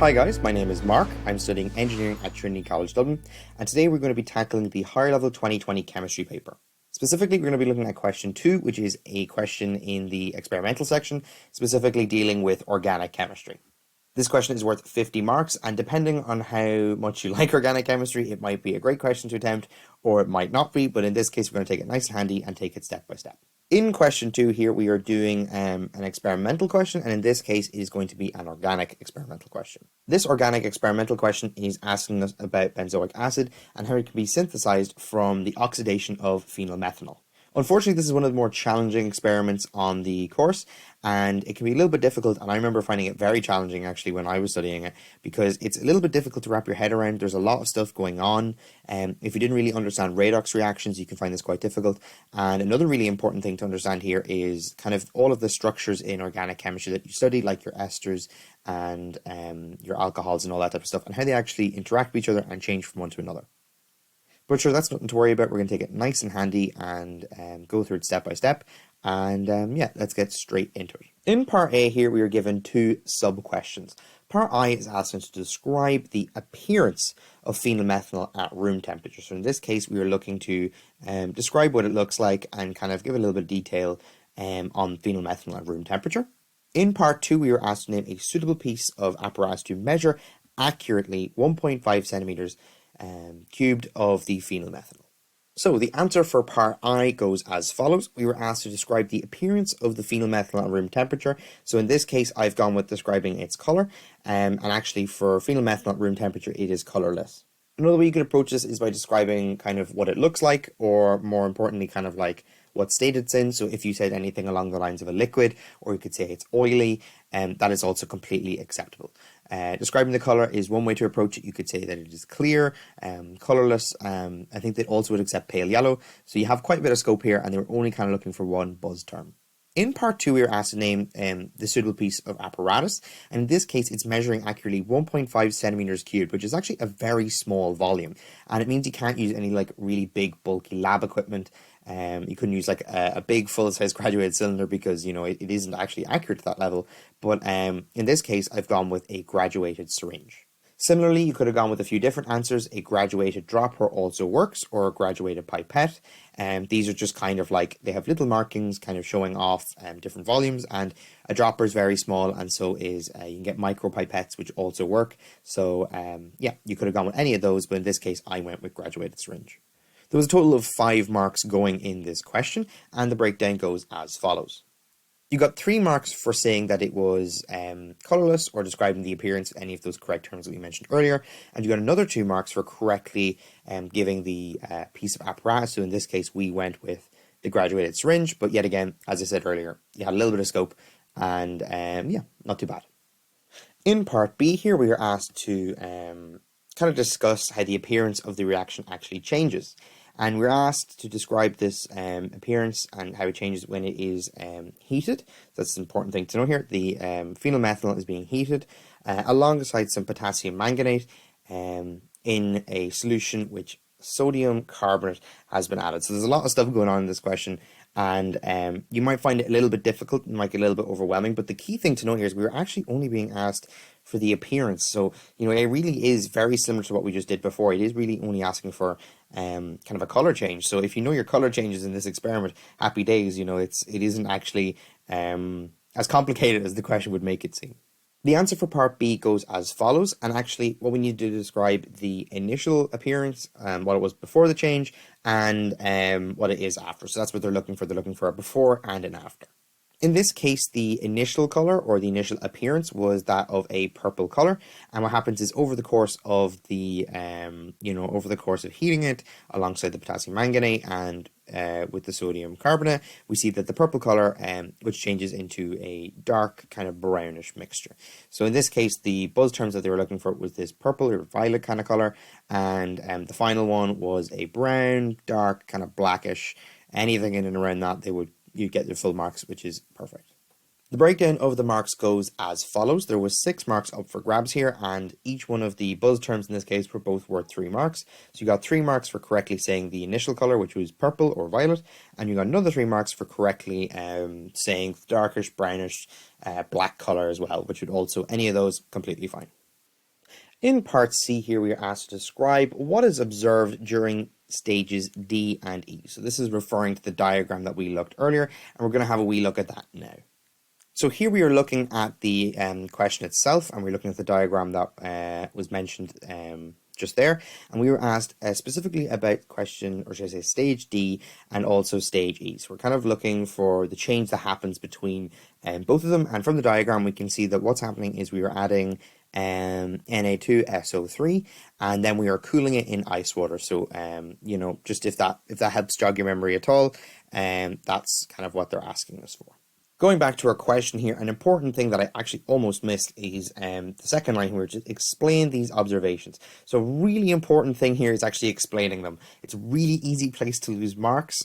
Hi guys, my name is Mark. I'm studying engineering at Trinity College Dublin, and today we're going to be tackling the higher level 2020 chemistry paper. Specifically, we're going to be looking at question 2, which is a question in the experimental section, specifically dealing with organic chemistry. This question is worth 50 marks, and depending on how much you like organic chemistry, it might be a great question to attempt, or it might not be, but in this case, we're going to take it nice and handy and take it step by step. In question 2 here, we are doing an experimental question, and in this case, it is going to be an organic experimental question. This organic experimental question is asking us about benzoic acid and how it can be synthesized from the oxidation of phenylmethanol. Unfortunately, this is one of the more challenging experiments on the course, and it can be a little bit difficult, and I remember finding it very challenging actually when I was studying it, because it's a little bit difficult to wrap your head around. There's a lot of stuff going on, and if you didn't really understand redox reactions, you can find this quite difficult. And another really important thing to understand here is kind of all of the structures in organic chemistry that you study, like your esters and your alcohols and all that type of stuff, and how they actually interact with each other and change from one to another. But sure, that's nothing to worry about. We're going to take it nice and handy and go through it step by step. And yeah, let's get straight into it. In part A here, we are given 2 sub-questions. Part I is asking us to describe the appearance of phenylmethanol at room temperature. So in this case, we are looking to describe what it looks like and kind of give a little bit of detail on phenylmethanol at room temperature. In part 2, we are asked to name a suitable piece of apparatus to measure accurately 1.5 centimeters cubed of the phenylmethanol. So the answer for part I goes as follows. We were asked to describe the appearance of the phenylmethanol at room temperature. So in this case, I've gone with describing its color, and actually for phenylmethanol at room temperature, it is colorless. Another way you could approach this is by describing kind of what it looks like, or more importantly, kind of like what state it's in. So if you said anything along the lines of a liquid, or you could say it's oily, that is also completely acceptable. Describing the color is one way to approach it. You could say that it is clear, colorless. I think they also would accept pale yellow. So you have quite a bit of scope here, and they were only kind of looking for one buzz term. In part 2, we were asked to name the suitable piece of apparatus, and in this case, it's measuring accurately 1.5 centimeters cubed, which is actually a very small volume, and it means you can't use any like really big, bulky lab equipment. You couldn't use like a big full-size graduated cylinder because, you know, it isn't actually accurate to that level. But in this case, I've gone with a graduated syringe. Similarly, you could have gone with a few different answers. A graduated dropper also works, or a graduated pipette. These are just kind of like, they have little markings kind of showing off different volumes, and a dropper is very small, and so is, you can get micro pipettes, which also work. So yeah, you could have gone with any of those, but in this case, I went with graduated syringe. There was a total of 5 marks going in this question, and the breakdown goes as follows. You got 3 marks for saying that it was colourless, or describing the appearance of any of those correct terms that we mentioned earlier, and you got another 2 marks for correctly giving the piece of apparatus. So in this case, we went with the graduated syringe, but yet again, as I said earlier, you had a little bit of scope, and yeah, not too bad. In part B here, we are asked to kind of discuss how the appearance of the reaction actually changes. And we're asked to describe this appearance and how it changes when it is heated. That's an important thing to know here. The phenylmethanol is being heated alongside some potassium manganate in a solution which sodium carbonate has been added. So there's a lot of stuff going on in this question, and you might find it a little bit difficult and might get a little bit overwhelming. But the key thing to know here is we were actually only being asked for the appearance. So, you know, it really is very similar to what we just did before. It is really only asking for kind of a color change. So if you know your color changes in this experiment, happy days. You know, it isn't actually as complicated as the question would make it seem. The answer for part B goes as follows, and actually what we need to describe the initial appearance, what it was before the change, and what it is after. So that's what they're looking for. They're looking for a before and an after. In this case, the initial color, or the initial appearance, was that of a purple color. And what happens is over the course of the, over the course of heating it alongside the potassium manganate and with the sodium carbonate, we see that the purple color, which changes into a dark kind of brownish mixture. So in this case, the buzz terms that they were looking for was this purple or violet kind of color, and the final one was a brown, dark, kind of blackish. Anything in and around that, you get the full marks, which is perfect. The breakdown of the marks goes as follows. There was 6 marks up for grabs here, and each one of the buzz terms in this case were both worth 3 marks. So you got 3 marks for correctly saying the initial color, which was purple or violet, and you got another 3 marks for correctly saying darkish, brownish, black color as well, which would also, any of those, completely fine. In part C here, we are asked to describe what is observed during stages D and E. So this is referring to the diagram that we looked earlier, and we're going to have a wee look at that now. So here we are looking at the question itself, and we're looking at the diagram that was mentioned just there, and we were asked specifically about question, or should I say stage D and also stage E. So we're kind of looking for the change that happens between both of them, and from the diagram we can see that what's happening is we are adding Na2SO3, and then we are cooling it in ice water. So you know, just if that helps jog your memory at all, that's kind of what they're asking us for. Going back to our question here, an important thing that I actually almost missed is the second line here, just explain these observations. So a really important thing here is actually explaining them. It's a really easy place to lose marks,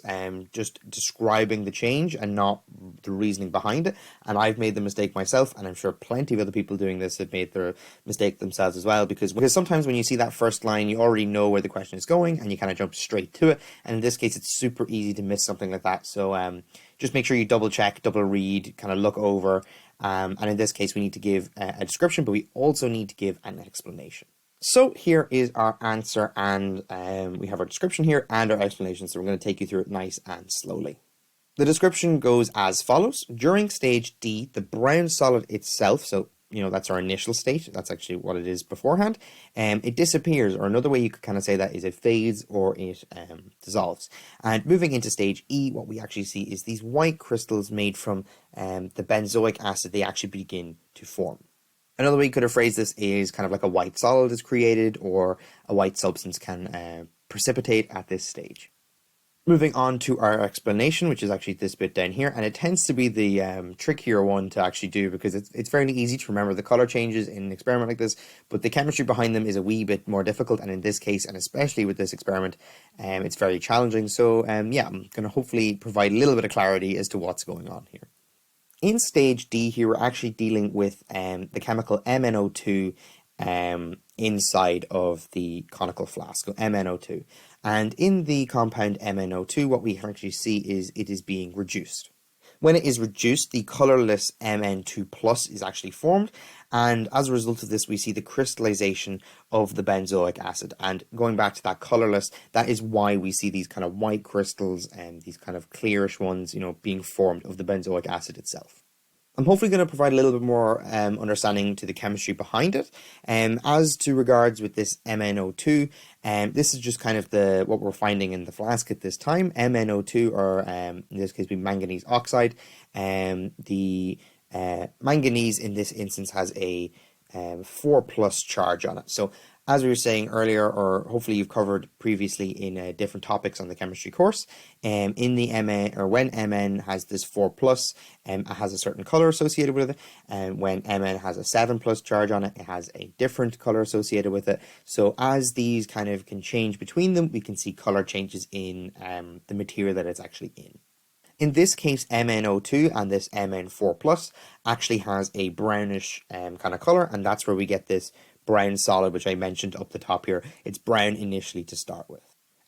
just describing the change and not the reasoning behind it. And I've made the mistake myself, and I'm sure plenty of other people doing this have made their mistake themselves as well, because sometimes when you see that first line, you already know where the question is going and you kind of jump straight to it. And in this case, it's super easy to miss something like that. So just make sure you double check, double read, kind of look over, and in this case we need to give a description, but we also need to give an explanation. So here is our answer, and we have our description here and our explanation, so we're going to take you through it nice and slowly. The description goes as follows. During stage D, the brown solid itself, so you know, that's our initial state, that's actually what it is beforehand, it disappears, or another way you could kind of say that is it fades or it dissolves. And moving into stage E, what we actually see is these white crystals made from the benzoic acid, they actually begin to form. Another way you could have phrased this is kind of like a white solid is created, or a white substance can precipitate at this stage. Moving on to our explanation, which is actually this bit down here, and it tends to be the trickier one to actually do, because it's fairly easy to remember the color changes in an experiment like this, but the chemistry behind them is a wee bit more difficult, and in this case, and especially with this experiment, it's very challenging. So yeah, I'm going to hopefully provide a little bit of clarity as to what's going on here. In stage D here, we're actually dealing with the chemical MnO2 inside of the conical flask, so MnO2. And in the compound MnO2, what we actually see is it is being reduced. When it is reduced, the colorless Mn2 plus is actually formed, and as a result of this, we see the crystallization of the benzoic acid. And going back to that colorless, that is why we see these kind of white crystals and these kind of clearish ones, you know, being formed of the benzoic acid itself. I'm hopefully going to provide a little bit more understanding to the chemistry behind it. As to regards with this MnO2, this is just kind of what we're finding in the flask at this time. MnO2, or in this case, be manganese oxide. The manganese in this instance has a 4+ charge on it. So as we were saying earlier, or hopefully you've covered previously in different topics on the chemistry course, in the Mn, or when Mn has this 4+, it has a certain color associated with it, and when Mn has a 7+ charge on it, it has a different color associated with it. So as these kind of can change between them, we can see color changes in the material that it's actually in. In this case, MnO2 and this Mn4+ actually has a brownish kind of color, and that's where we get this brown solid, which I mentioned up the top here. It's brown initially to start with.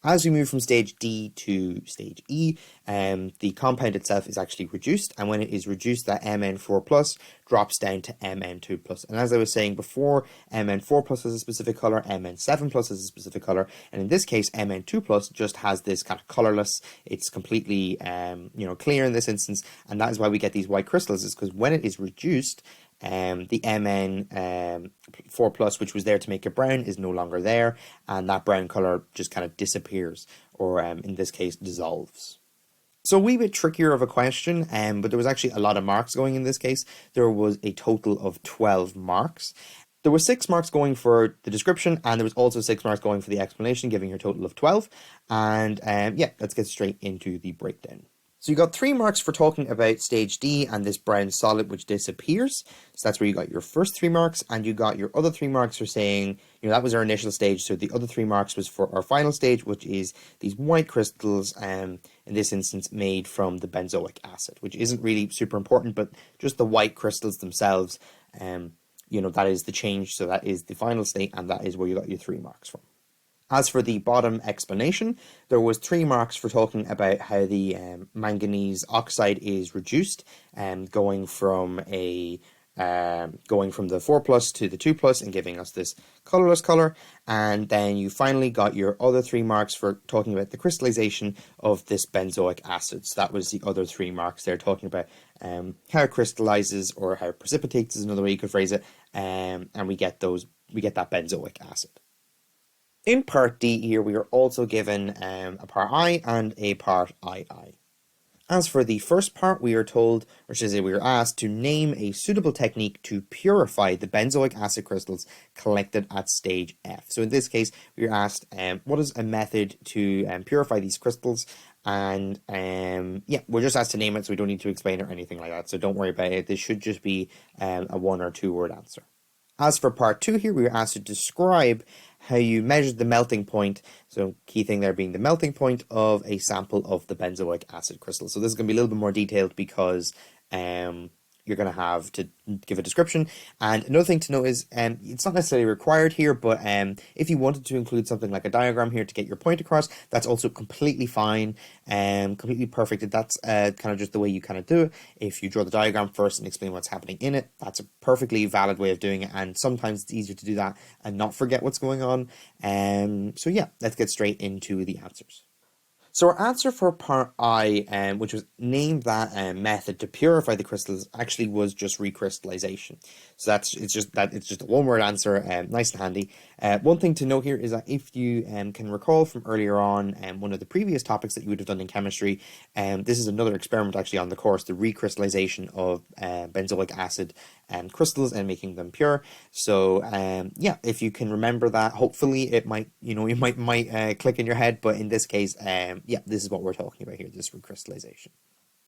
As we move from stage D to stage E, the compound itself is actually reduced, and when it is reduced, that Mn4+ drops down to Mn2+. And as I was saying before, Mn4+ has a specific color, Mn7+ has a specific color, and in this case, Mn2+ just has this kind of colorless. It's completely clear in this instance, and that is why we get these white crystals, is because when it is reduced, the Mn4+, which was there to make it brown, is no longer there, and that brown color just kind of disappears, or in this case dissolves. So a wee bit trickier of a question, but there was actually a lot of marks going in this case. There was a total of 12 marks. There were 6 marks going for the description, and there was also 6 marks going for the explanation, giving you a total of 12. And yeah, let's get straight into the breakdown. So you got 3 marks for talking about stage D and this brown solid which disappears. So that's where you got your first 3 marks, and you got your other 3 marks for saying, you know, that was our initial stage. So the other 3 marks was for our final stage, which is these white crystals, in this instance made from the benzoic acid, which isn't really super important, but just the white crystals themselves, you know, that is the change. So that is the final state, and that is where you got your 3 marks from. As for the bottom explanation, there was 3 marks for talking about how the manganese oxide is reduced, going from a going from the 4 plus to the 2 plus and giving us this colorless color. And then you finally got your other 3 marks for talking about the crystallization of this benzoic acid. So that was the other 3 marks there, talking about how it crystallizes, or how it precipitates is another way you could phrase it. And we get that benzoic acid. In part D here, we are also given a part I and a part II. As for the first part, we are told, or should I say we are asked, to name a suitable technique to purify the benzoic acid crystals collected at stage F. So in this case, we are asked, what is a method to purify these crystals? And yeah, we're just asked to name it, so we don't need to explain it or anything like that. So don't worry about it. This should just be a 1 or 2 word answer. As for part 2 here, we were asked to describe how you measured the melting point. So key thing there being the melting point of a sample of the benzoic acid crystal. So this is going to be a little bit more detailed because you're going to have to give a description. And another thing to note is it's not necessarily required here, but if you wanted to include something like a diagram here to get your point across, that's also completely fine and completely perfect. That's kind of just the way you kind of do it. If you draw the diagram first and explain what's happening in it, that's a perfectly valid way of doing it. And sometimes it's easier to do that and not forget what's going on. So yeah, let's get straight into the answers. So our answer for part I, which was named that method to purify the crystals, actually was just recrystallization. So it's just a 1-word answer, nice and handy. One thing to note here is that if you can recall from earlier on, one of the previous topics that you would have done in chemistry, this is another experiment actually on the course, the recrystallization of benzoic acid crystals and making them pure. So yeah, if you can remember that, hopefully it might, you might click in your head. But in this case, yeah, this is what we're talking about here, this recrystallization.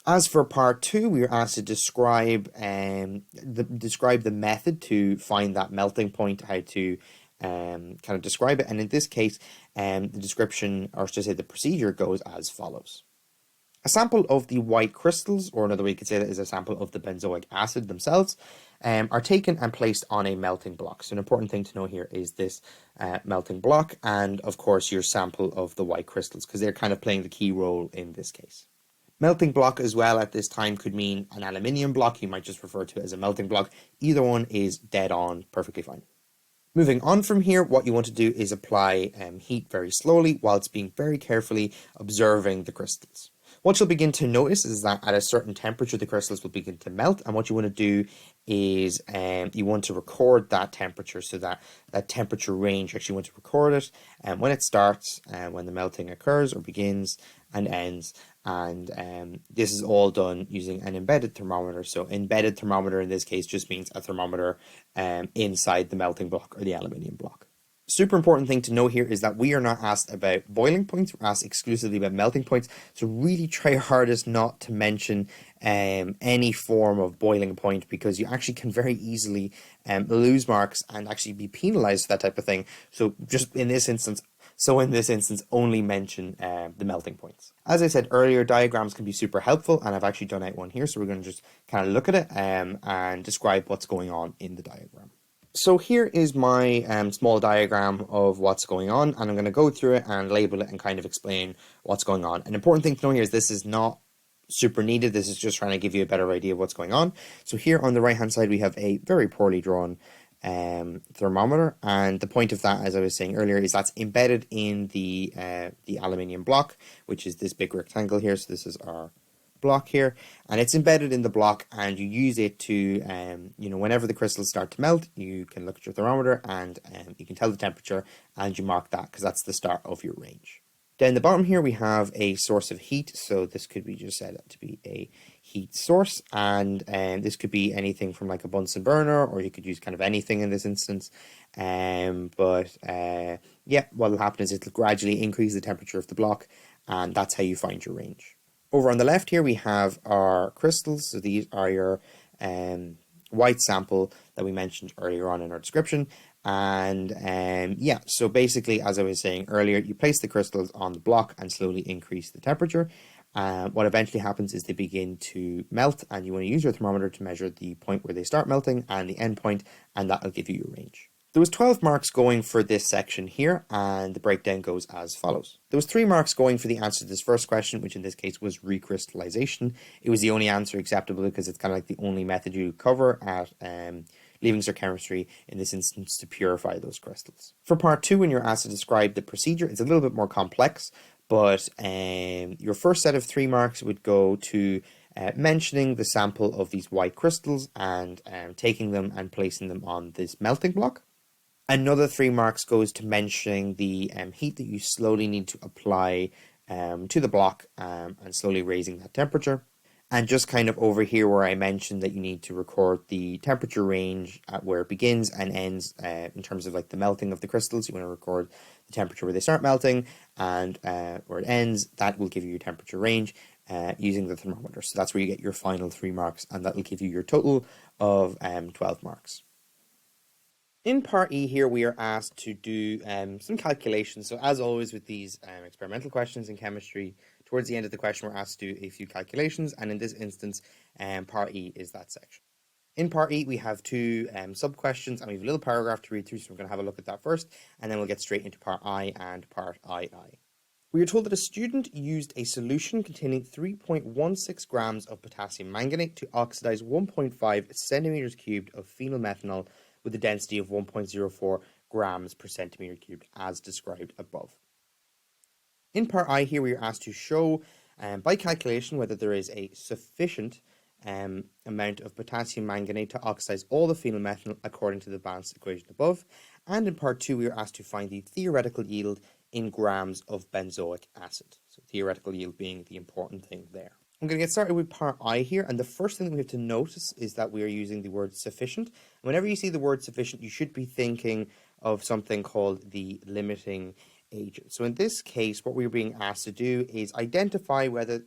As for part 2, we were asked to describe the method to find that melting point, how to kind of describe it. And in this case, the description, or should I say the procedure, goes as follows. A sample of the white crystals, or another way you could say that is a sample of the benzoic acid themselves, are taken and placed on a melting block. So an important thing to know here is this melting block, and of course your sample of the white crystals, because they're kind of playing the key role in this case. Melting block as well at this time could mean an aluminium block. You might just refer to it as a melting block. Either one is dead on, perfectly fine. Moving on from here, what you want to do is apply heat very slowly whilst being very carefully observing the crystals. What you'll begin to notice is that at a certain temperature, the crystals will begin to melt. And what you want to do is you want to record that temperature, so that temperature range, actually want to record it when it starts, when the melting occurs or begins and ends. And this is all done using an embedded thermometer. So embedded thermometer in this case just means a thermometer inside the melting block or the aluminium block. Super important thing to know here is that we are not asked about boiling points, we're asked exclusively about melting points. So really try your hardest not to mention any form of boiling point, because you actually can very easily lose marks and actually be penalized for that type of thing. So just in this instance, only mention the melting points. As I said earlier, diagrams can be super helpful, and I've actually done out one here. So we're going to just kind of look at it and describe what's going on in the diagram. So here is my small diagram of what's going on, and I'm going to go through it and label it and kind of explain what's going on. An important thing to know here is this is not super needed. This is just trying to give you a better idea of what's going on. So here on the right hand side we have a very poorly drawn thermometer, and the point of that, as I was saying earlier, is that's embedded in the aluminium block, which is this big rectangle here. So this is our block here, and it's embedded in the block, and you use it to whenever the crystals start to melt, you can look at your thermometer and you can tell the temperature, and you mark that because that's the start of your range. Down the bottom here we have a source of heat, so this could be just set up to be a heat source, and this could be anything from like a Bunsen burner, or you could use kind of anything in this instance. Yeah, what will happen is it'll gradually increase the temperature of the block, and that's how you find your range. Over on the left here we have our crystals, so these are your white sample that we mentioned earlier on in our description. And yeah, so basically, as I was saying earlier, you place the crystals on the block and slowly increase the temperature. What eventually happens is they begin to melt, and you want to use your thermometer to measure the point where they start melting and the end point, and that will give you your range. There was 12 marks going for this section here, and the breakdown goes as follows. There was 3 marks going for the answer to this first question, which in this case was recrystallization. It was the only answer acceptable because it's kind of like the only method you cover at Leaving Cert Chemistry, in this instance, to purify those crystals. For part 2, when you're asked to describe the procedure, it's a little bit more complex, but your first set of 3 marks would go to mentioning the sample of these white crystals and taking them and placing them on this melting block. Another 3 marks goes to mentioning the heat that you slowly need to apply to the block and slowly raising that temperature. And just kind of over here where I mentioned that you need to record the temperature range at where it begins and ends in terms of like the melting of the crystals. You want to record the temperature where they start melting and where it ends. That will give you your temperature range using the thermometer. So that's where you get your final 3 marks, and that will give you your total of 12 marks. In part E here, we are asked to do some calculations. So as always with these experimental questions in chemistry, towards the end of the question, we're asked to do a few calculations. And in this instance, part E is that section. In part E, we have 2 sub-questions, and we have a little paragraph to read through. So we're going to have a look at that first, and then we'll get straight into part I and part II. We are told that a student used a solution containing 3.16 grams of potassium manganate to oxidize 1.5 centimeters cubed of phenylmethanol with a density of 1.04 grams per centimeter cubed, as described above. In part I here, we are asked to show by calculation whether there is a sufficient amount of potassium manganate to oxidize all the phenylmethanol according to the balanced equation above. And in part 2, we are asked to find the theoretical yield in grams of benzoic acid. So theoretical yield being the important thing there. I'm going to get started with part I here, and the first thing that we have to notice is that we are using the word sufficient. And whenever you see the word sufficient, you should be thinking of something called the limiting agent. So in this case, what we're being asked to do is identify whether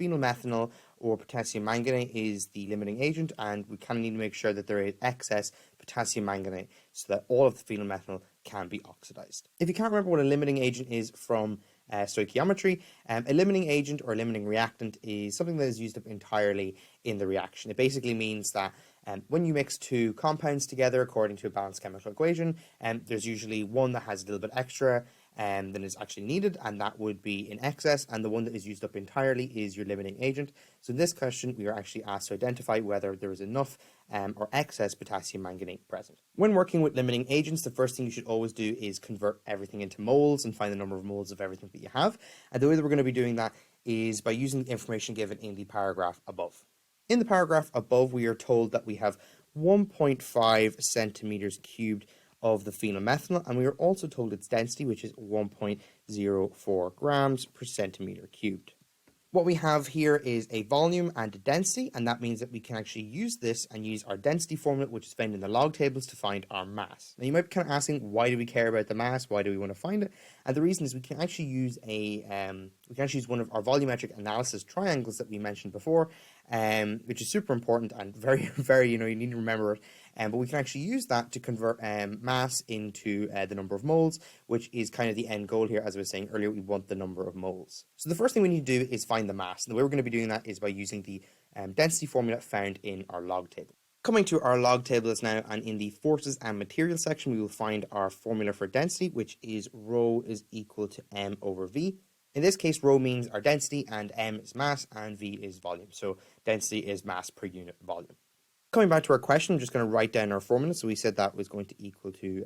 phenylmethanol or potassium manganate is the limiting agent, and we kind of need to make sure that there is excess potassium manganate so that all of the phenylmethanol can be oxidized. If you can't remember what a limiting agent is from stoichiometry, a limiting agent or limiting reactant is something that is used up entirely in the reaction. It basically means that when you mix 2 compounds together according to a balanced chemical equation, there's usually one that has a little bit extra than is actually needed, and that would be in excess, and the one that is used up entirely is your limiting agent. So in this question, we are actually asked to identify whether there is enough or excess potassium manganate present. When working with limiting agents, the first thing you should always do is convert everything into moles and find the number of moles of everything that you have. And the way that we're going to be doing that is by using the information given in the paragraph above. In the paragraph above, we are told that we have 1.5 centimeters cubed of the phenylmethanol, and we are also told its density, which is 1.04 grams per centimeter cubed. What we have here is a volume and a density, and that means that we can actually use this and use our density formula, which is found in the log tables, to find our mass. Now you might be kind of asking, why do we care about the mass? Why do we want to find it? And the reason is we can actually use one of our volumetric analysis triangles that we mentioned before, which is super important and very, very, you need to remember it. But we can actually use that to convert mass into the number of moles, which is kind of the end goal here. As I was saying earlier, we want the number of moles. So the first thing we need to do is find the mass. And the way we're going to be doing that is by using the density formula found in our log table. Coming to our log tables now, and in the forces and materials section, we will find our formula for density, which is rho is equal to m over v. In this case, rho means our density, and m is mass, and v is volume. So density is mass per unit volume. Coming back to our question, I'm just going to write down our formula. So we said that was going to equal to,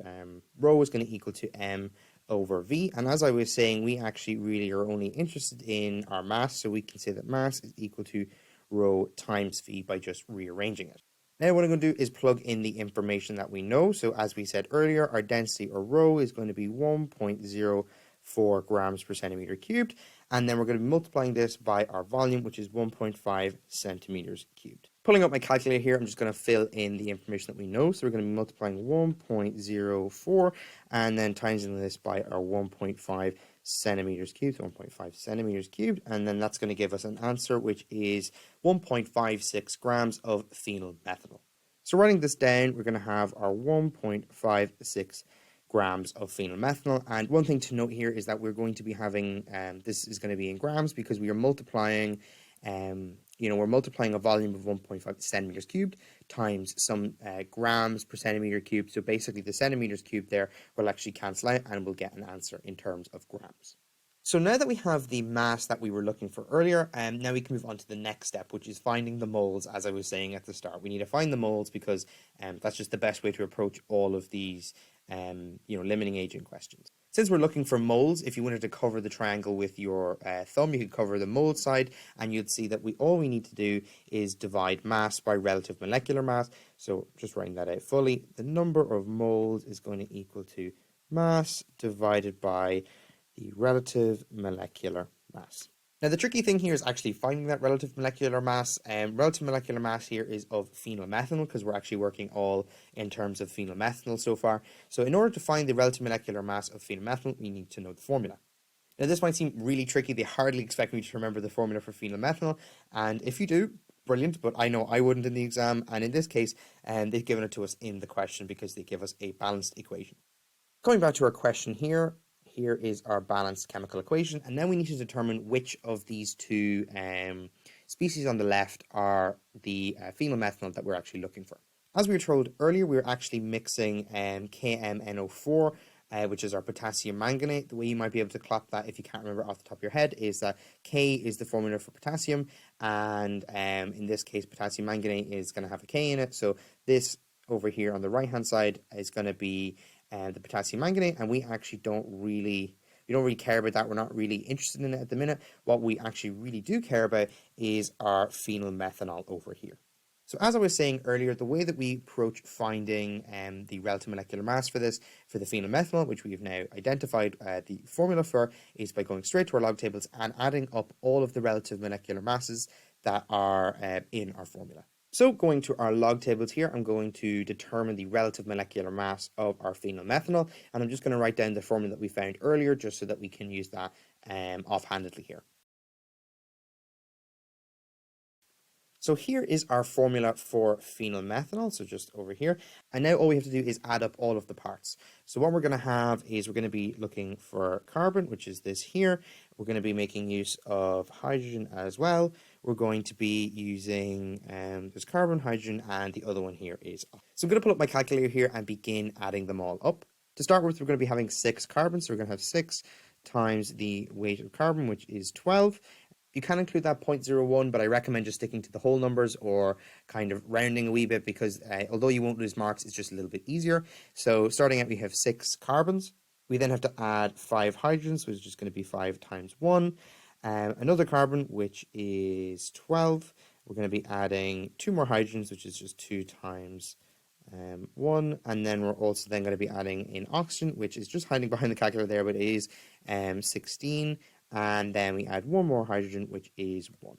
rho was going to equal to m over v. And as I was saying, we actually really are only interested in our mass. So we can say that mass is equal to rho times v by just rearranging it. Now what I'm going to do is plug in the information that we know. So as we said earlier, our density, or rho, is going to be 1.04 grams per centimeter cubed. And then we're going to be multiplying this by our volume, which is 1.5 centimeters cubed. Pulling up my calculator here, I'm just going to fill in the information that we know. So we're going to be multiplying 1.04 and then times this by our 1.5 centimeters cubed, so 1.5 centimeters cubed, and then that's going to give us an answer which is 1.56 grams of phenylmethanol. So writing this down, we're going to have our 1.56 grams of phenylmethanol. And one thing to note here is that we're going to be having, this is going to be in grams because we are multiplying we're multiplying a volume of 1.5 centimeters cubed times some grams per centimeter cubed. So basically the centimeters cubed there will actually cancel out and we'll get an answer in terms of grams. So now that we have the mass that we were looking for earlier, now we can move on to the next step, which is finding the moles, as I was saying at the start. We need to find the moles because that's just the best way to approach all of these limiting agent questions. Since we're looking for moles, if you wanted to cover the triangle with your thumb, you could cover the mole side, and you'd see that all we need to do is divide mass by relative molecular mass. So just writing that out fully, the number of moles is going to equal to mass divided by the relative molecular mass. Now, the tricky thing here is actually finding that relative molecular mass. Relative molecular mass here is of phenylmethanol because we're actually working all in terms of phenylmethanol so far. So in order to find the relative molecular mass of phenylmethanol, we need to know the formula. Now, this might seem really tricky. They hardly expect me to remember the formula for phenylmethanol. And if you do, brilliant, but I know I wouldn't in the exam. And in this case, they've given it to us in the question because they give us a balanced equation. Going back to our question here is our balanced chemical equation, and now we need to determine which of these two species on the left are the phenylmethanol that we're actually looking for. As we were told earlier, we were actually mixing KMNO4, which is our potassium manganate. The way you might be able to clock that, if you can't remember off the top of your head, is that K is the formula for potassium, and in this case, potassium manganate is going to have a K in it. So this over here on the right-hand side is going to be the potassium manganate, and we don't really care about that. We're not really interested in it at the minute. What we actually really do care about is our phenylmethanol over here. So as I was saying earlier, the way that we approach finding the relative molecular mass for the phenylmethanol, which we have now identified the formula for, is by going straight to our log tables and adding up all of the relative molecular masses that are in our formula. So going to our log tables here, I'm going to determine the relative molecular mass of our phenylmethanol, and I'm just going to write down the formula that we found earlier just so that we can use that offhandedly here. So here is our formula for phenylmethanol, so just over here. And now all we have to do is add up all of the parts. So what we're going to have is we're going to be looking for carbon, which is this here. We're going to be making use of hydrogen as well. We're going to be using there's carbon, hydrogen, and the other one here is oxygen. So I'm going to pull up my calculator here and begin adding them all up. To start with, we're going to be having 6 carbons, so we're going to have 6 times the weight of carbon, which is 12. You can include that 0.01, but I recommend just sticking to the whole numbers or kind of rounding a wee bit because although you won't lose marks, it's just a little bit easier. So starting out, we have 6 carbons. We then have to add 5 hydrogens, which is just going to be 5 times 1. Another carbon, which is 12. We're going to be adding 2 more hydrogens, which is just 2 times 1. And then we're also then going to be adding in oxygen, which is just hiding behind the calculator there, but it is 16. And then we add 1 more hydrogen, which is 1.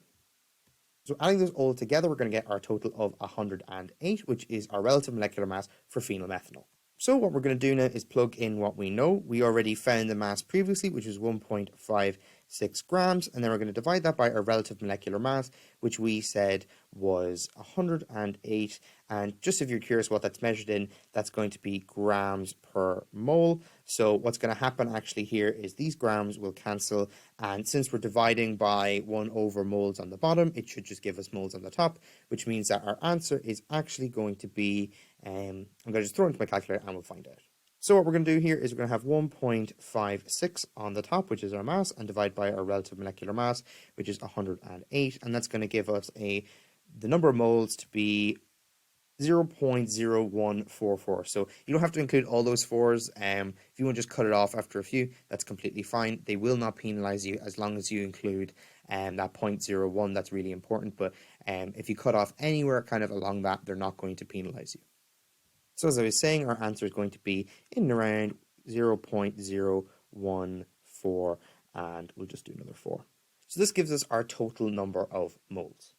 So adding those all together, we're going to get our total of 108, which is our relative molecular mass for phenylmethanol. So what we're going to do now is plug in what we know. We already found the mass previously, which is 1.56 grams, and then we're going to divide that by our relative molecular mass, which we said was 108. And just if you're curious what that's measured in, that's going to be grams per mole. So what's going to happen actually here is these grams will cancel, and since we're dividing by 1 over moles on the bottom, it should just give us moles on the top, which means that our answer is actually going to be, I'm going to just throw it into my calculator and we'll find out. So what we're going to do here is we're going to have 1.56 on the top, which is our mass, and divide by our relative molecular mass, which is 108, and that's going to give us the number of moles to be 0.0144. So you don't have to include all those 4s. If you want to just cut it off after a few, that's completely fine. They will not penalize you as long as you include that 0.01. That's really important. But if you cut off anywhere kind of along that, they're not going to penalize you. So as I was saying, our answer is going to be in and around 0.014, and we'll just do another 4. So this gives us our total number of moles.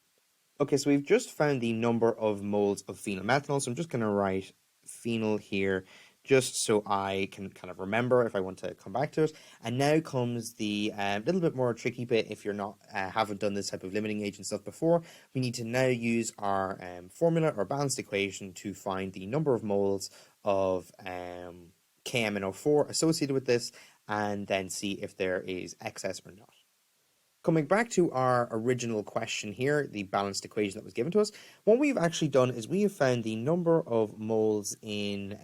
Okay, so we've just found the number of moles of phenylmethanol, so I'm just going to write phenyl here just so I can kind of remember if I want to come back to it. And now comes the little bit more tricky bit if you're not haven't done this type of limiting agent stuff before. We need to now use our formula or balanced equation to find the number of moles of KMNO4 associated with this and then see if there is excess or not. Coming back to our original question here, the balanced equation that was given to us, what we've actually done is we have found the number of moles in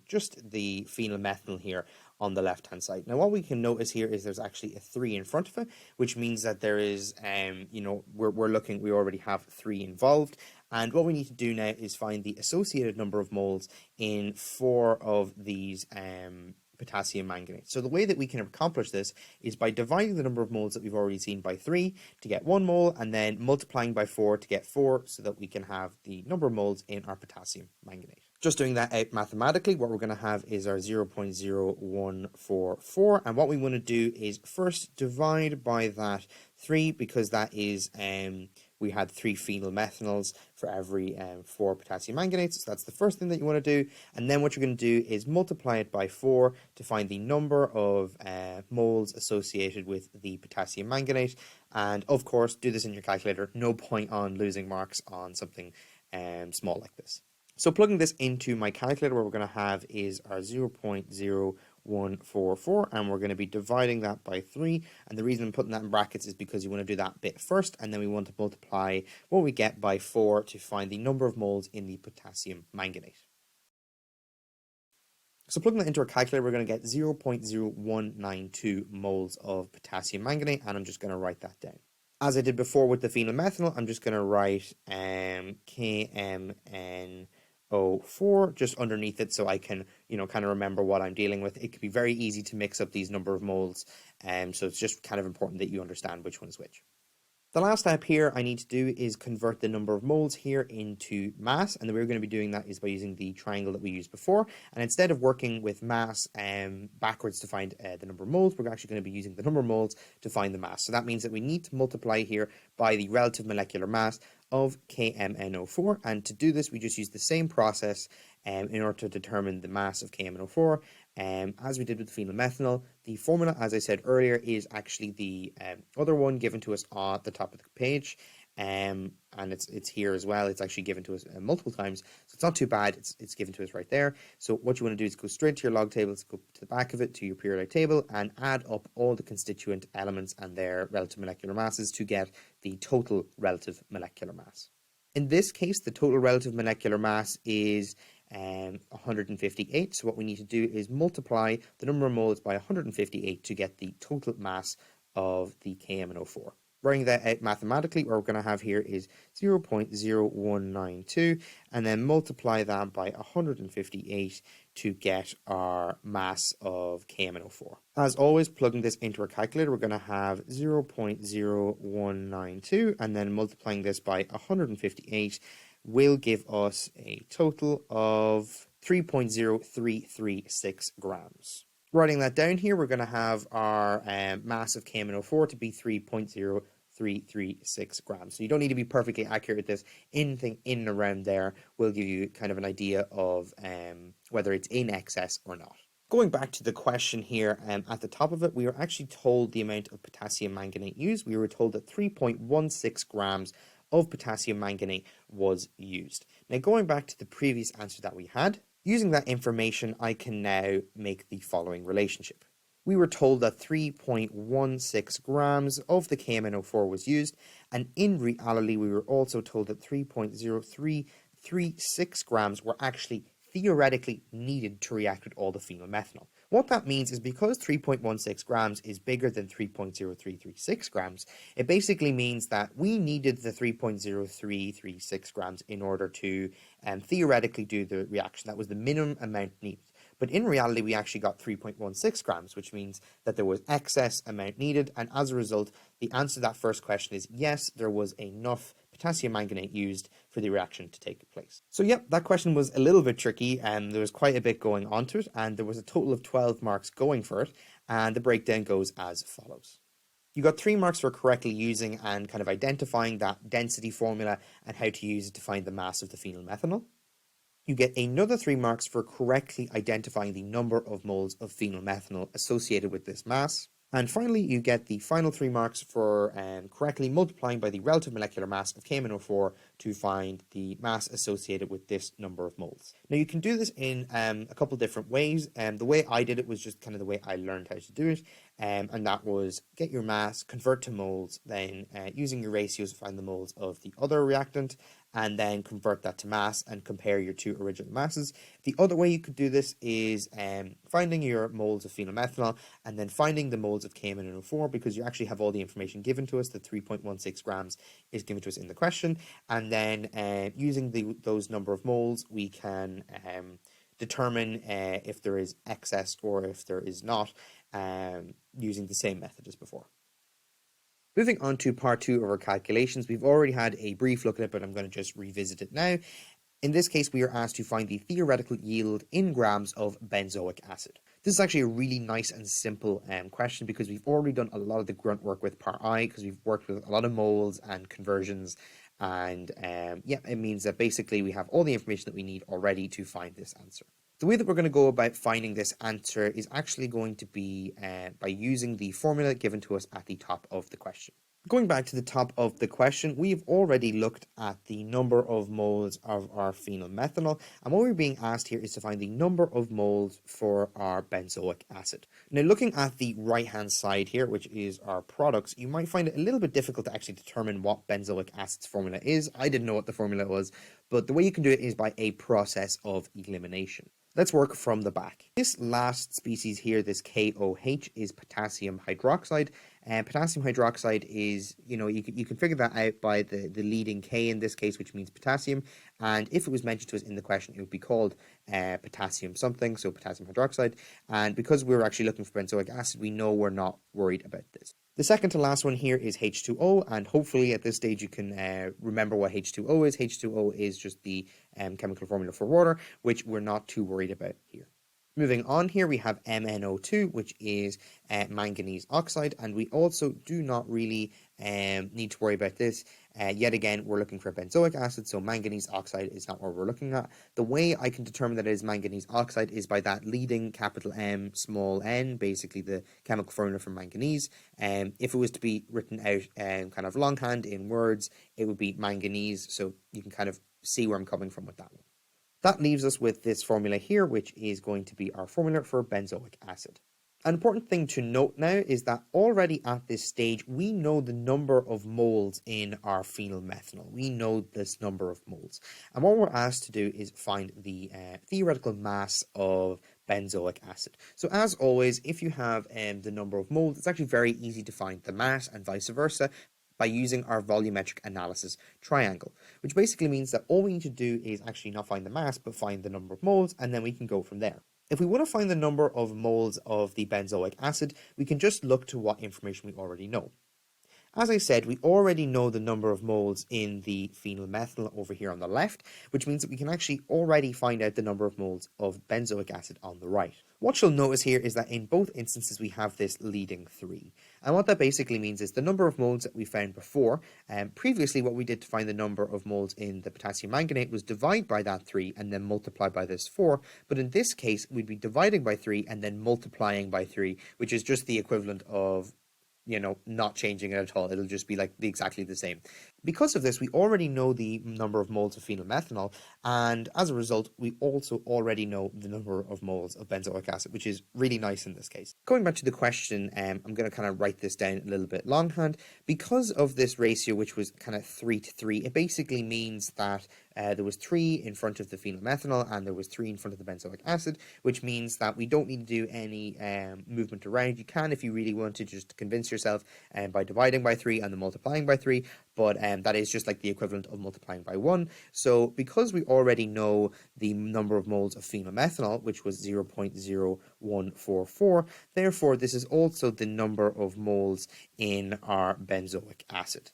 just the phenylmethanol here on the left-hand side. Now, what we can notice here is there's actually a 3 in front of it, which means that there is, we already have 3 involved. And what we need to do now is find the associated number of moles in 4 of these potassium manganate. So the way that we can accomplish this is by dividing the number of moles that we've already seen by 3 to get 1 mole, and then multiplying by 4 to get 4, so that we can have the number of moles in our potassium manganate. Just doing that out mathematically, what we're going to have is our 0.0144, and what we want to do is first divide by that 3, because that is we had 3 phenylmethanols for every 4 potassium manganates. So that's the first thing that you want to do. And then what you're going to do is multiply it by 4 to find the number of moles associated with the potassium manganate. And of course, do this in your calculator. No point on losing marks on something small like this. So plugging this into my calculator, what we're going to have is our 0.0144, and we're going to be dividing that by 3. And the reason I'm putting that in brackets is because you want to do that bit first, and then we want to multiply what we get by 4 to find the number of moles in the potassium manganate. So plugging that into our calculator, we're going to get 0.0192 moles of potassium manganate, and I'm just going to write that down. As I did before with the phenylmethanol, I'm just going to write KMN04 just underneath it, so I can, kind of remember what I'm dealing with. It can be very easy to mix up these number of moles, so it's just kind of important that you understand which one is which. The last step here I need to do is convert the number of moles here into mass, and the way we're going to be doing that is by using the triangle that we used before. And instead of working with mass backwards to find the number of moles, we're actually going to be using the number of moles to find the mass. So that means that we need to multiply here by the relative molecular mass of KMNO4, and to do this we just use the same process in order to determine the mass of KMNO4 as we did with the phenylmethanol. The formula, as I said earlier, is actually the other one given to us at the top of the page, and it's here as well. It's actually given to us multiple times, so it's not too bad. It's given to us right there. So what you want to do is go straight to your log tables, go to the back of it to your periodic table, and add up all the constituent elements and their relative molecular masses to get the total relative molecular mass. In this case, the total relative molecular mass is 158. So what we need to do is multiply the number of moles by 158 to get the total mass of the KMNO4. Writing that out mathematically, what we're going to have here is 0.0192, and then multiply that by 158 to get our mass of KMNO4. As always, plugging this into our calculator, we're going to have 0.0192, and then multiplying this by 158 will give us a total of 3.0336 grams. Writing that down here, we're going to have our mass of KMNO4 to be 3.0336 grams. So you don't need to be perfectly accurate with this. Anything in and around there will give you kind of an idea of whether it's in excess or not. Going back to the question here, at the top of it, we were actually told the amount of potassium manganate used. We were told that 3.16 grams of potassium manganate was used. Now, going back to the previous answer that we had, using that information, I can now make the following relationship. We were told that 3.16 grams of the KMNO4 was used, and in reality, we were also told that 3.0336 grams were actually theoretically needed to react with all the phenylmethanol. What that means is because 3.16 grams is bigger than 3.0336 grams, it basically means that we needed the 3.0336 grams in order to theoretically do the reaction. That was the minimum amount needed. But in reality, we actually got 3.16 grams, which means that there was excess amount needed. And as a result, the answer to that first question is yes, there was enough potassium manganate used for the reaction to take place. So yep, that question was a little bit tricky, and there was quite a bit going on to it, and there was a total of 12 marks going for it, and the breakdown goes as follows. You got 3 marks for correctly using and kind of identifying that density formula and how to use it to find the mass of the phenylmethanol. You get another 3 marks for correctly identifying the number of moles of phenylmethanol associated with this mass. And finally, you get the final 3 marks for correctly multiplying by the relative molecular mass of KMNO4 to find the mass associated with this number of moles. Now, you can do this in a couple different ways. The way I did it was just kind of the way I learned how to do it. and that was get your mass, convert to moles, then using your ratios to find the moles of the other reactant, and then convert that to mass and compare your two original masses. The other way you could do this is finding your moles of phenylmethanol and then finding the moles of KMnO4, because you actually have all the information given to us. The 3.16 grams is given to us in the question, and then using those number of moles, we can determine if there is excess or if there is not, using the same method as before. Moving on to part 2 of our calculations, we've already had a brief look at it, but I'm going to just revisit it now. In this case, we are asked to find the theoretical yield in grams of benzoic acid. This is actually a really nice and simple question, because we've already done a lot of the grunt work with part I, because we've worked with a lot of moles and conversions, and yeah, it means that basically we have all the information that we need already to find this answer. The way that we're going to go about finding this answer is actually going to be by using the formula given to us at the top of the question. Going back to the top of the question, we've already looked at the number of moles of our phenylmethanol, and what we're being asked here is to find the number of moles for our benzoic acid. Now, looking at the right-hand side here, which is our products, you might find it a little bit difficult to actually determine what benzoic acid's formula is. I didn't know what the formula was, but the way you can do it is by a process of elimination. Let's work from the back. This last species here, this KOH, is potassium hydroxide. And potassium hydroxide is, you can figure that out by the leading K in this case, which means potassium. And if it was mentioned to us in the question, it would be called potassium something, so potassium hydroxide. And because we're actually looking for benzoic acid, we know we're not worried about this. The second to last one here is H2O, and hopefully at this stage you can remember what H2O is. H2O is just the chemical formula for water, which we're not too worried about here. Moving on here, we have MnO2, which is manganese oxide, and we also do not really need to worry about this. Yet again, we're looking for benzoic acid, so manganese oxide is not what we're looking at. The way I can determine that it is manganese oxide is by that leading capital M, small n, basically the chemical formula for manganese. If it was to be written out kind of longhand in words, it would be manganese, so you can kind of see where I'm coming from with that one. That leaves us with this formula here, which is going to be our formula for benzoic acid. An important thing to note now is that already at this stage, we know the number of moles in our phenylmethanol. We know this number of moles. And what we're asked to do is find the theoretical mass of benzoic acid. So as always, if you have the number of moles, it's actually very easy to find the mass and vice versa by using our volumetric analysis triangle, which basically means that all we need to do is actually not find the mass, but find the number of moles, and then we can go from there. If we want to find the number of moles of the benzoic acid, we can just look to what information we already know. As I said, we already know the number of moles in the phenylmethanol over here on the left, which means that we can actually already find out the number of moles of benzoic acid on the right. What you'll notice here is that in both instances we have this leading 3. And what that basically means is the number of moles that we found before, previously what we did to find the number of moles in the potassium manganate was divide by that 3 and then multiply by this 4. But in this case, we'd be dividing by 3 and then multiplying by 3, which is just the equivalent of not changing it at all. It'll just be like exactly the same. Because of this, we already know the number of moles of phenylmethanol, and as a result, we also already know the number of moles of benzoic acid, which is really nice in this case. Going back to the question, I'm going to kind of write this down a little bit longhand. Because of this ratio, which was kind of 3 to 3, it basically means that there was 3 in front of the phenylmethanol and there was 3 in front of the benzoic acid, which means that we don't need to do any movement around. You can, if you really want to, just convince yourself by dividing by 3 and then multiplying by 3, but that is just like the equivalent of multiplying by 1. So because we already know the number of moles of phenylmethanol, which was 0.0144, therefore this is also the number of moles in our benzoic acid.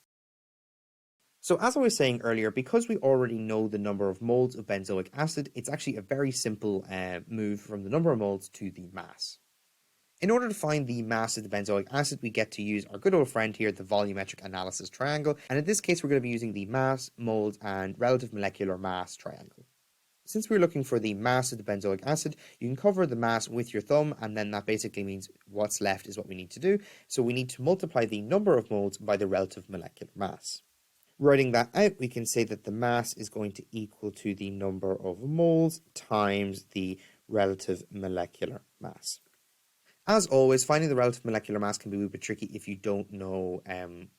So as I was saying earlier, because we already know the number of moles of benzoic acid, it's actually a very simple move from the number of moles to the mass. In order to find the mass of the benzoic acid, we get to use our good old friend here, the volumetric analysis triangle. And in this case, we're going to be using the mass, moles, and relative molecular mass triangle. Since we're looking for the mass of the benzoic acid, you can cover the mass with your thumb, and then that basically means what's left is what we need to do. So we need to multiply the number of moles by the relative molecular mass. Writing that out, we can say that the mass is going to equal to the number of moles times the relative molecular mass. As always, finding the relative molecular mass can be a wee bit tricky if you don't know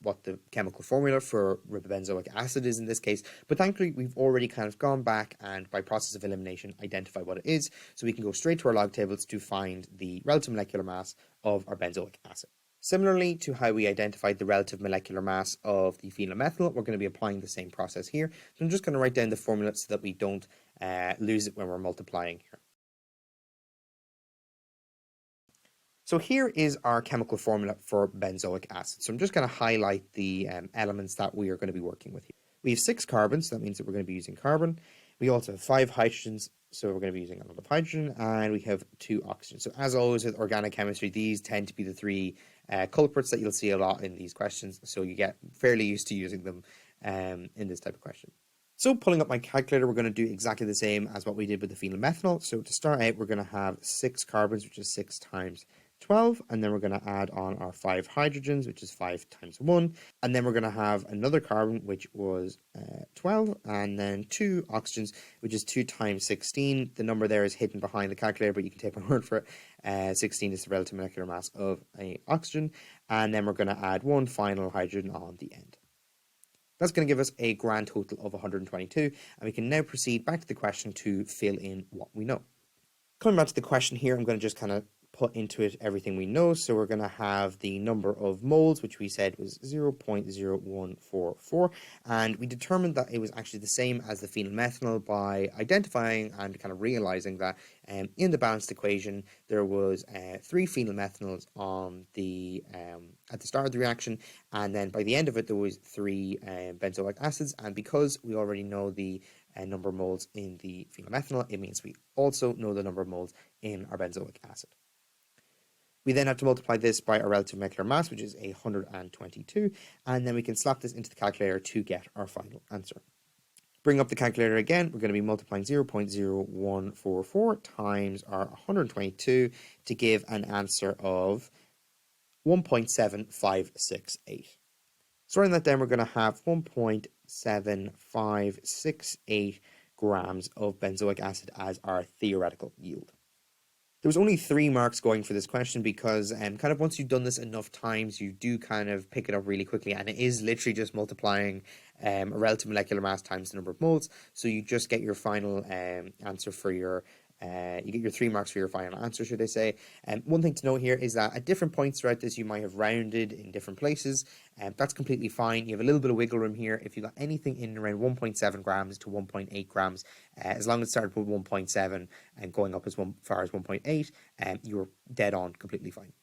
what the chemical formula for ribobenzoic acid is in this case, but thankfully we've already kind of gone back and by process of elimination identified what it is, so we can go straight to our log tables to find the relative molecular mass of our benzoic acid. Similarly to how we identified the relative molecular mass of the phenylethyl, we're going to be applying the same process here. So I'm just going to write down the formula so that we don't lose it when we're multiplying here. So here is our chemical formula for benzoic acid. So I'm just going to highlight the elements that we are going to be working with here. We have 6 carbons, so that means that we're going to be using carbon. We also have 5 hydrogens, so we're going to be using a lot of hydrogen, and we have 2 oxygens. So as always with organic chemistry, these tend to be the 3 culprits that you'll see a lot in these questions, so you get fairly used to using them in this type of question. So pulling up my calculator, we're going to do exactly the same as what we did with the phenylethyl. So to start out, we're going to have 6 carbons, which is 6 times 12, and then we're going to add on our 5 hydrogens, which is 5 times 1, and then we're going to have another carbon, which was 12, and then 2 oxygens, which is 2 times 16. The number there is hidden behind the calculator, but you can take my word for it. 16 is the relative molecular mass of an oxygen, and then we're going to add 1 final hydrogen on the end. That's going to give us a grand total of 122, and we can now proceed back to the question to fill in what we know. Coming back to the question here, I'm going to just kind of put into it everything we know. So we're going to have the number of moles, which we said was 0.0144, and we determined that it was actually the same as the phenylethyl by identifying and kind of realizing that in the balanced equation there was 3 phenylmethanol on the at the start of the reaction, and then by the end of it there was 3 benzoic acids, and because we already know the number of moles in the phenylethyl, it means we also know the number of moles in our benzoic acid. We then have to multiply this by our relative molecular mass, which is 122, and then we can slap this into the calculator to get our final answer. Bring up the calculator again, we're going to be multiplying 0.0144 times our 122 to give an answer of 1.7568. So writing that down, we're going to have 1.7568 grams of benzoic acid as our theoretical yield. There was only 3 marks going for this question because kind of once you've done this enough times, you do kind of pick it up really quickly, and it is literally just multiplying a relative molecular mass times the number of moles. So you just get your final answer for your you get your 3 marks for your final answer, should I say. One thing to note here is that at different points throughout this, you might have rounded in different places. That's completely fine. You have a little bit of wiggle room here. If you got anything in around 1.7 grams to 1.8 grams, as long as it started with 1.7 and going up as far as 1.8, you were dead on, completely fine.